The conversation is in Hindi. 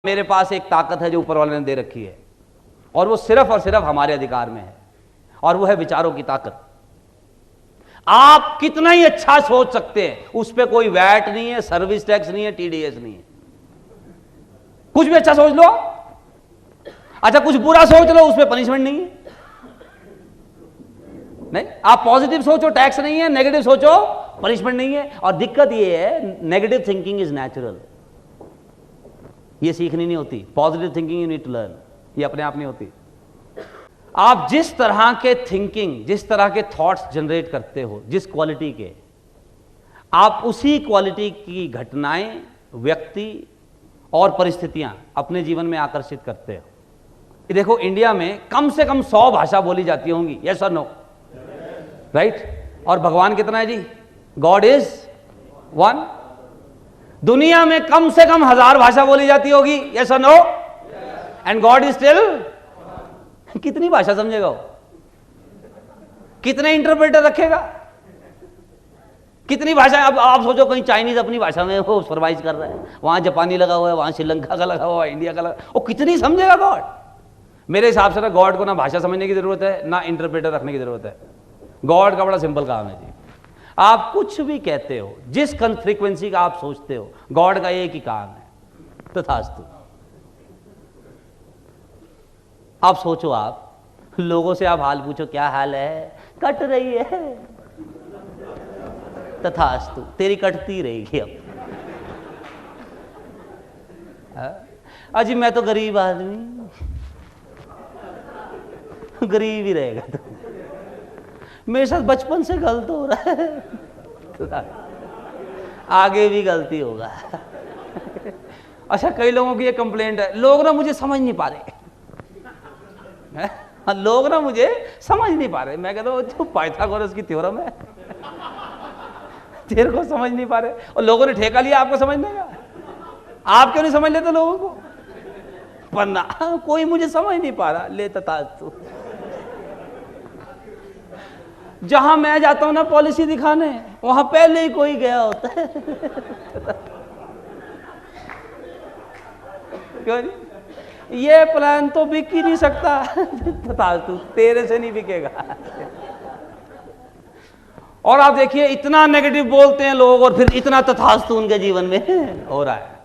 मेरे पास एक ताकत है जो ऊपर वाले ने दे रखी है और वो सिर्फ और सिर्फ हमारे अधिकार में है, और वो है विचारों की ताकत। आप कितना ही अच्छा सोच सकते हैं, उस पर कोई वैट नहीं है, सर्विस टैक्स नहीं है, टीडीएस नहीं है। कुछ भी अच्छा सोच लो, अच्छा कुछ बुरा सोच लो, उस पर पनिशमेंट नहीं है। नहीं, आप पॉजिटिव सोचो टैक्स नहीं है, नेगेटिव सोचो पनिशमेंट नहीं है। और दिक्कत ये है, नेगेटिव थिंकिंग इज नेचुरल, ये सीखनी नहीं होती। Positive thinking you need to learn, ये अपने आप नहीं होती। आप जिस तरह के थिंकिंग, जिस तरह के थॉट्स जनरेट करते हो, जिस क्वालिटी के, आप उसी क्वालिटी की घटनाएं, व्यक्ति और परिस्थितियां अपने जीवन में आकर्षित करते हो। देखो, इंडिया में कम से कम 100 भाषा बोली जाती होंगी, यस और नो, राइट? और भगवान कितना है जी? God is one. दुनिया में कम से कम 1000 भाषा बोली जाती होगी, यस और no? And God is still. कितनी भाषा समझेगा वो? कितने इंटरप्रेटर रखेगा? कितनी भाषा? अब आप सोचो, कहीं चाइनीज अपनी भाषा में वो सुपरवाइज कर रहा है, वहां जापानी लगा हुआ है, वहां श्रीलंका का लगा हुआ है, इंडिया का लगा, वो कितनी समझेगा गॉड? मेरे हिसाब से ना गॉड को ना भाषा समझने की जरूरत है, ना इंटरप्रेटर रखने की जरूरत है। गॉड का बड़ा सिंपल काम है जी। आप कुछ भी कहते हो, जिस फ्रीक्वेंसी का आप सोचते हो, गॉड का एक ही काम है, तथास्तु। आप सोचो, आप लोगों से आप हाल पूछो, क्या हाल है? कट रही है, तथास्तु, तेरी कटती रहेगी। अब अजी मैं तो गरीब आदमी, गरीब ही रहेगा तो। मेरे साथ बचपन से गलत हो रहा है, आगे भी गलती होगा। अच्छा, कई लोगों की ये कंप्लेंट है, लोग ना मुझे समझ नहीं पा रहे, लोग ना मुझे समझ नहीं पा रहे। मैं कहता हूँ, जो पाइथागोरस की थ्योरम है, तेरे को समझ नहीं पा रहे, और लोगों ने ठेका लिया आपको समझने का। आप क्यों नहीं समझ लेते लोगों को? वरना कोई मुझे समझ नहीं पा रहा, ले तथास्तु। जहां मैं जाता हूं ना पॉलिसी दिखाने, वहां पहले ही कोई गया होता है। क्यों नहीं? ये प्लान तो बिक ही नहीं सकता, तथास्तु, तेरे से नहीं बिकेगा। और आप देखिए, इतना नेगेटिव बोलते हैं लोग और फिर इतना तथास्तु उनके जीवन में हो रहा है।